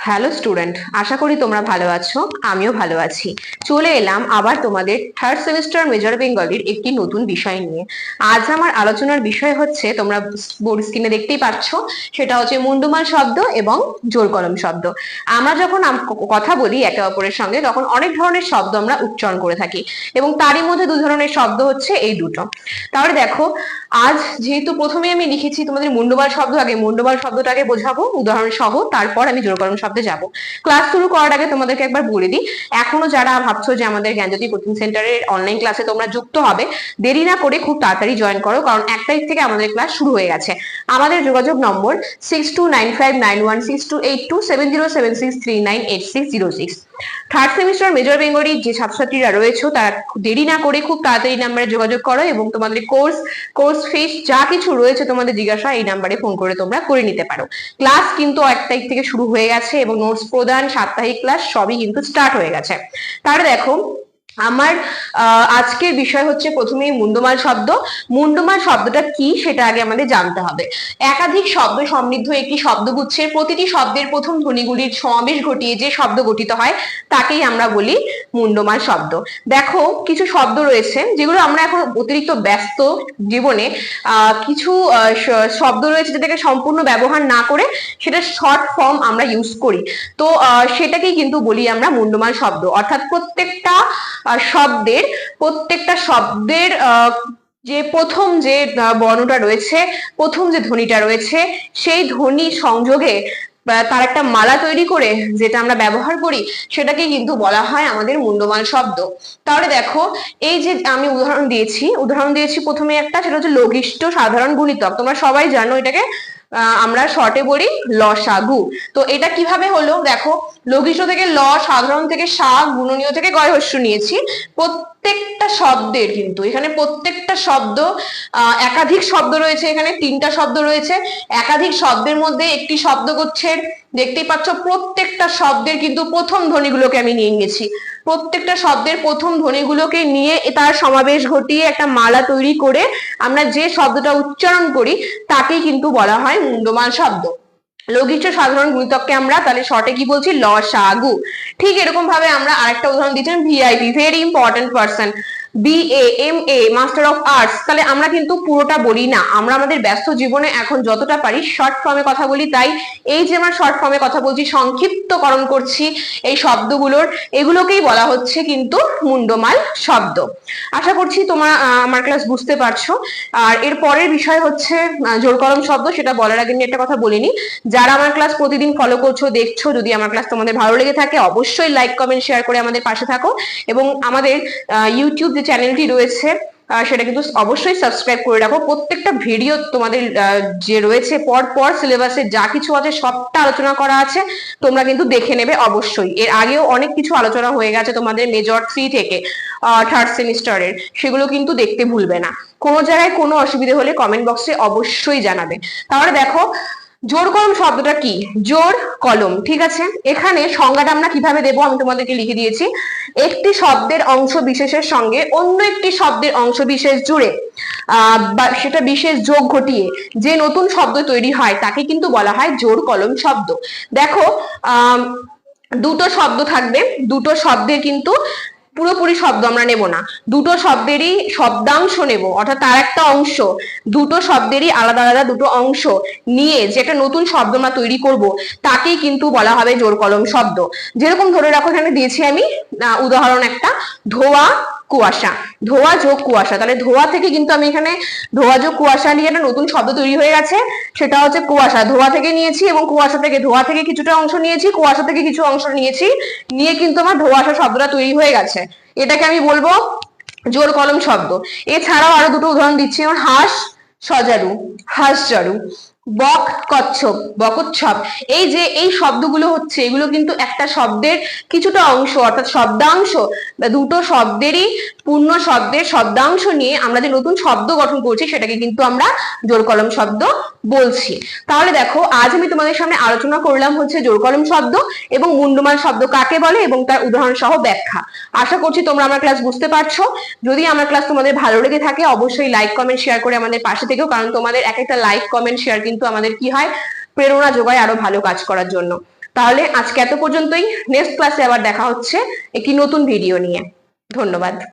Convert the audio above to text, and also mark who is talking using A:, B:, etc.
A: Hello student, আশা করি তোমরা ভালো আছো। আমিও ভালো আছি। চলে এলাম আবার তোমাদের থার্ড সেমিস্টার মেজর বেঙ্গলির একটি নতুন বিষয় নিয়ে। আজ আমার আলোচনার বিষয় হচ্ছে, তোমরা বোর্ড স্ক্রিনে দেখতেই পাচ্ছ, সেটা হচ্ছে মুন্ডুমাল শব্দ এবং জোর কলম শব্দ। আমরা যখন কথা বলি একে অপরের সঙ্গে, তখন অনেক ধরনের শব্দ আমরা উচ্চারণ করে থাকি, এবং তারই মধ্যে দু ধরনের শব্দ হচ্ছে এই দুটো। তাহলে দেখো, আজ যেহেতু প্রথমে আমি লিখেছি তোমাদের মুন্ডুমাল শব্দ, আগে মুন্ডুমাল শব্দটাকে বোঝাবো উদাহরণ সহ, তারপর আমি জোর কলম শব্দে যাব। ক্লাস শুরু করার আগে তোমাদেরকে একবার বলে দিই, এখনো যারা ভাবছো যে আমাদের জ্ঞানজ্যোতি কোচিং সেন্টারের অনলাইন ক্লাসে তোমরা যুক্ত হবে, দেরি না করে খুব তাড়াতাড়ি জয়েন করো, কারণ 1 তারিখ থেকে আমাদের ক্লাস শুরু হয়ে গেছে। আমাদের যোগাযোগ নম্বর 62959162827076398606। থার্ড সেমিস্টার মেজর বেঙ্গলি যে ছাত্রছাত্রীরা রয়েছে, তারা দেরি না করে খুব তাড়াতাড়ি নাম্বারে যোগাযোগ করো, এবং তোমাদের কোর্স ফিস যা কিছু রয়েছে তোমাদের জিজ্ঞাসা এই নাম্বারে ফোন করে তোমরা করে নিতে পারো। ক্লাস কিন্তু 1 তারিখ থেকে শুরু হয়ে গেছে, এবং নোটস প্রদান, সাপ্তাহিক ক্লাস সবই কিন্তু স্টার্ট হয়ে গেছে। তাহলে দেখো, আমার আজকের বিষয় হচ্ছে প্রথমেই মুন্ডুমাল শব্দ। মুন্ডুমাল শব্দটা কি সেটা আগে আমাদের জানতে হবে। একাধিক শব্দ সমৃদ্ধ একটি শব্দগুচ্ছের প্রতিটি শব্দের প্রথম ধ্বনিগুলির সমাবেশ ঘটিয়ে যে শব্দ গঠিত হয় তাকেই আমরা বলি মুন্ডুমাল শব্দ। দেখো, কিছু শব্দ রয়েছে যেগুলো আমরা এখন অতিরিক্ত ব্যস্ত জীবনে কিছু শব্দ রয়েছে যেটাকে সম্পূর্ণ ব্যবহার না করে সেটা শর্ট ফর্ম আমরা ইউজ করি। তো সেটাকেই কিন্তু বলি আমরা মুন্ডুমাল শব্দ। অর্থাৎ প্রত্যেকটা শব্দের যে প্রথম যে বর্ণটা রয়েছে, প্রথম যে ধ্বনিটা রয়েছে, সেই ধ্বনি সংযোগে তার একটা মালা তৈরি করে যেটা আমরা ব্যবহার করি, সেটাকে কিন্তু বলা হয় আমাদের মুন্ডুমাল শব্দ। তাহলে দেখো, এই যে আমি উদাহরণ দিয়েছি প্রথমে একটা, সেটা হচ্ছে লঘিষ্ঠ সাধারণ গুণিতক। তোমরা সবাই জানো এটাকে আমরা শর্টে বলি লসাগু। তো এটা কিভাবে হলো দেখো, লঘিষ্ঠ থেকে ল, সাধারণ থেকে সা, গুণনীয় থেকে গয় হস্য নিয়েছি। প্রত্যেকটা শব্দের কিন্তু এখানে প্রত্যেকটা শব্দ একাধিক শব্দ রয়েছে, এখানে 3টা শব্দ রয়েছে। একাধিক শব্দের মধ্যে একটি শব্দগুচ্ছের দেখতেই পাচ্ছ, প্রত্যেকটা শব্দের কিন্তু প্রথম ধ্বনিগুলোকে আমি নিয়ে নিয়েছি। প্রত্যেকটা শব্দের প্রথম ধ্বনিগুলোকে নিয়ে তার সমাবেশ ঘটিয়ে একটা মালা তৈরি করে আমরা যে শব্দটা উচ্চারণ করি তাকেই কিন্তু বলা হয় মুন্ডুমাল শব্দ। লঘিষ্ঠ সাধারণ গুণিতককে আমরা তাহলে শর্টে কি বলছি, লসাগু। ঠিক এরকম ভাবে আমরা আরেকটা উদাহরণ দিচ্ছেন, VIP, very important person. BA, MA, master of arts. তাহলে আমরা কিন্তু পুরোটা বলি না, আমরা আমাদের ব্যস্ত জীবনে এখন যতটা পারি শর্ট ফর্মে কথা বলি। তাই এই যে আমরা শর্ট ফর্মে কথা বলছি, সংক্ষিপ্তকরণ করছি এই শব্দগুলোর, এগুলোকেই বলা হচ্ছে কিন্তু মুন্ডুমাল শব্দ। আশা করছি তোমরা আমার ক্লাস বুঝতে পারছো। আর এর পরের বিষয় হচ্ছে জোর কলম শব্দ। সেটা বলার আগে আমি একটা কথা বলিনি, যারা আমার ক্লাস প্রতিদিন ফলো করছো, দেখছো, যদি আমার ক্লাস তোমাদের ভালো লেগে থাকে অবশ্যই লাইক, কমেন্ট, শেয়ার করে আমাদের পাশে থাকো, এবং আমাদের ইউটিউব যে চ্যানেলটি রয়েছে সেটা কিন্তু অবশ্যই সাবস্ক্রাইব করে রাখো। প্রত্যেকটা ভিডিও তোমাদের যে রয়েছে পর সিলেবাসে যা কিছু আছে সবটা আলোচনা করা আছে, তোমরা কিন্তু দেখে নেবে অবশ্যই। এর আগেও অনেক কিছু আলোচনা হয়ে গেছে তোমাদের মেজর 3 থেকে থার্ড সেমিস্টারের, সেগুলো কিন্তু দেখতে ভুলবে না। কোনো জায়গায় কোনো অসুবিধা হলে কমেন্ট বক্সে অবশ্যই জানাবে। তাহলে দেখো, জোর কলম শব্দটা কি? জোর কলম, ঠিক আছে। এখানে সংজ্ঞাটা আমরা কিভাবে দেবো আমি তোমাদেরকে লিখে দিয়েছি। একটি শব্দের অংশ বিশেষের সঙ্গে অন্য একটি শব্দের অংশ বিশেষ জুড়ে বা সেটা বিশেষ যোগ ঘটিয়ে যে নতুন শব্দ তৈরি হয় তাকে কিন্তু বলা হয় জোর কলম শব্দ। দেখো, দুটো শব্দ থাকবে, দুটো শব্দের কিন্তু পুরোপুরি শব্দ আমরা নেব না, দুটো শব্দেরই শব্দাংশ নেব, অর্থাৎ তার একটা অংশ, দুটো শব্দেরই আলাদা আলাদা দুটো অংশ নিয়ে যে একটা নতুন শব্দ আমরা তৈরি করব তাকেই কিন্তু বলা হবে জোর কলম শব্দ। যেরকম ধরে রাখো, এখানে দিয়েছি আমি উদাহরণ একটা, ধোয়া কুয়াশা। ধোয়া যোগ কুয়াশা, তাহলে ধোয়া থেকে কিন্তু আমি এখানে ধোয়া যোগ কুয়াশা নিয়ে একটা নতুন শব্দ তৈরি হয়ে গেছে, সেটা হচ্ছে কুয়াশা। ধোয়া থেকে নিয়েছি এবং কুয়াশা থেকে, ধোয়া থেকে কিছুটা অংশ নিয়েছি, কুয়াশা থেকে কিছু অংশ নিয়েছি, নিয়ে কিন্তু আমার ধোয়াশা শব্দটা তৈরি হয়ে গেছে। এটাকে আমি বলবো জোর কলম শব্দ। এছাড়াও আরো দুটো উদাহরণ দিচ্ছি, যেমন হাঁস সজারু, হাঁসজরু, বক কচ্ছপ, বকচ্ছপ। এই যে এই শব্দগুলো হচ্ছে, এগুলো কিন্তু একটা শব্দের কিছুটা অংশ, অর্থাৎ শব্দাংশ, বা দুটো শব্দেরই পূর্ণ শব্দের শব্দাংশ নিয়ে আমরা যে নতুন শব্দ গঠন করছি সেটাকে কিন্তু আমরা জোর কলম শব্দ বলছি। তাহলে দেখো, আজ আমি তোমাদের সামনে আলোচনা করলাম হচ্ছে জোর কলম শব্দ এবং মুন্ডুমাল শব্দ কাকে বলে এবং তার উদাহরণ সহ ব্যাখ্যা। আশা করছি তোমরা আমার ক্লাস বুঝতে পারছো। যদি আমার ক্লাস তোমাদের ভালো লেগে থাকে অবশ্যই লাইক, কমেন্ট, শেয়ার করে আমাদের পাশে থেকো, কারণ তোমাদের এক একটা লাইক, কমেন্ট, শেয়ার কিন্তু আমাদের কি হয়, প্রেরণা যোগায় আরো ভালো কাজ করার জন্য। তাহলে আজকে এত পর্যন্তই। নেক্সট ক্লাসে আবার দেখা হচ্ছে একটি নতুন ভিডিও নিয়ে। ধন্যবাদ।